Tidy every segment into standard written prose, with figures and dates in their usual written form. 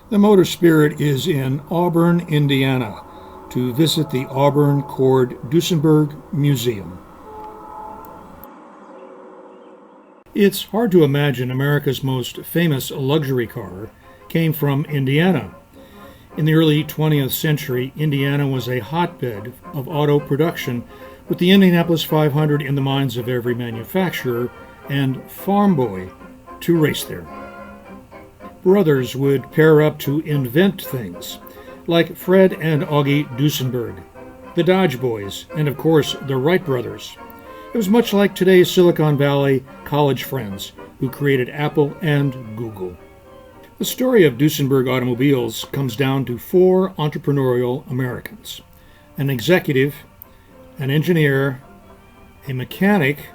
The Motor Spirit is in Auburn, Indiana, to visit the Auburn Cord Duesenberg Museum. It's hard to imagine America's most famous luxury car came from Indiana. In the early 20th century, Indiana was a hotbed of auto production, with the Indianapolis 500 in the minds of every manufacturer and farm boy to race there. Brothers would pair up to invent things, like Fred and Augie Duesenberg, the Dodge Boys, and of course the Wright brothers. It was much like today's Silicon Valley college friends who created Apple and Google. The story of Duesenberg Automobiles comes down to four entrepreneurial Americans: an executive, an engineer, a mechanic,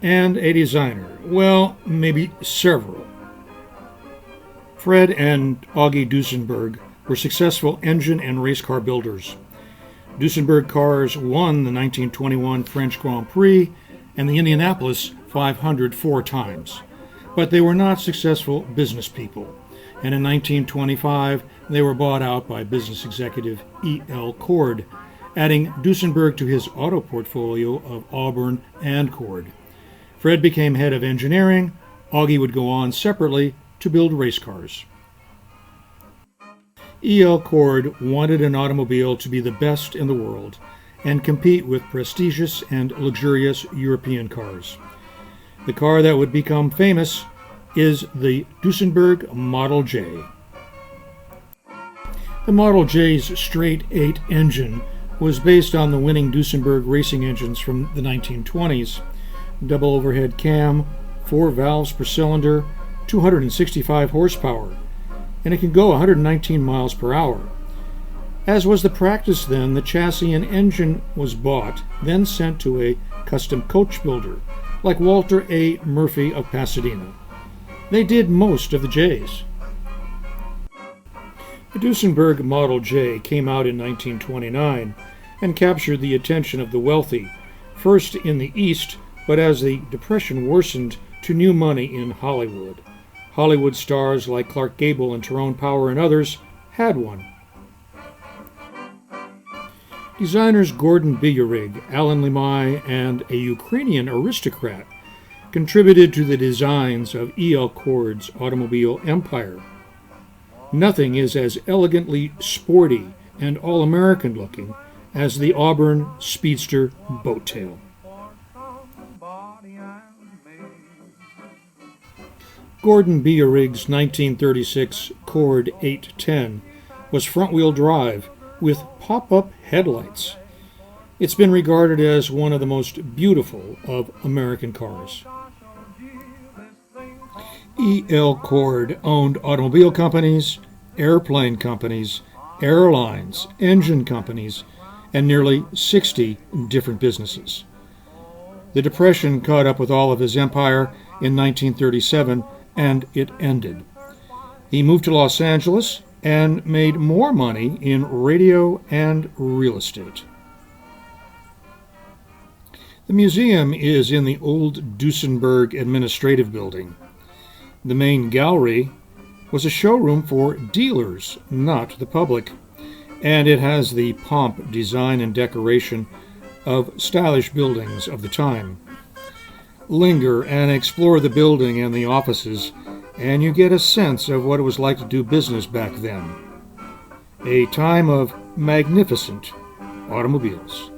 and a designer. Well, maybe several. Fred and Augie Duesenberg were successful engine and race car builders. Duesenberg cars won the 1921 French Grand Prix and the Indianapolis 500 4 times. But they were not successful business people, and in 1925 they were bought out by business executive E.L. Cord, adding Duesenberg to his auto portfolio of Auburn and Cord. Fred became head of engineering. Augie would go on separately to build race cars. E.L. Cord wanted an automobile to be the best in the world and compete with prestigious and luxurious European cars. The car that would become famous is the Duesenberg Model J. The Model J's straight 8 engine was based on the winning Duesenberg racing engines from the 1920s. Double overhead cam, 4 valves per cylinder, 265 horsepower, and it can go 119 miles per hour. As was the practice then, the chassis and engine was bought, then sent to a custom coach builder, like Walter A. Murphy of Pasadena. They did most of the J's. The Duesenberg Model J came out in 1929 and captured the attention of the wealthy, first in the East, but as the Depression worsened, to new money in Hollywood. Hollywood stars like Clark Gable and Tyrone Power and others had one. Designers Gordon Biyerig, Alan Limay, and a Ukrainian aristocrat contributed to the designs of E.L. Cord's automobile empire. Nothing is as elegantly sporty and all-American looking as the Auburn Speedster boat tail. Gordon Biyerig's 1936 Cord 810 was front-wheel drive with pop-up headlights. It's been regarded as one of the most beautiful of American cars. E.L. Cord owned automobile companies, airplane companies, airlines, engine companies, and nearly 60 different businesses. The Depression caught up with all of his empire in 1937, and it ended. He moved to Los Angeles and made more money in radio and real estate. The museum is in the old Duesenberg Administrative Building. The main gallery was a showroom for dealers, not the public, and it has the pomp, design, and decoration of stylish buildings of the time. Linger and explore the building and the offices, and you get a sense of what it was like to do business back then. A time of magnificent automobiles.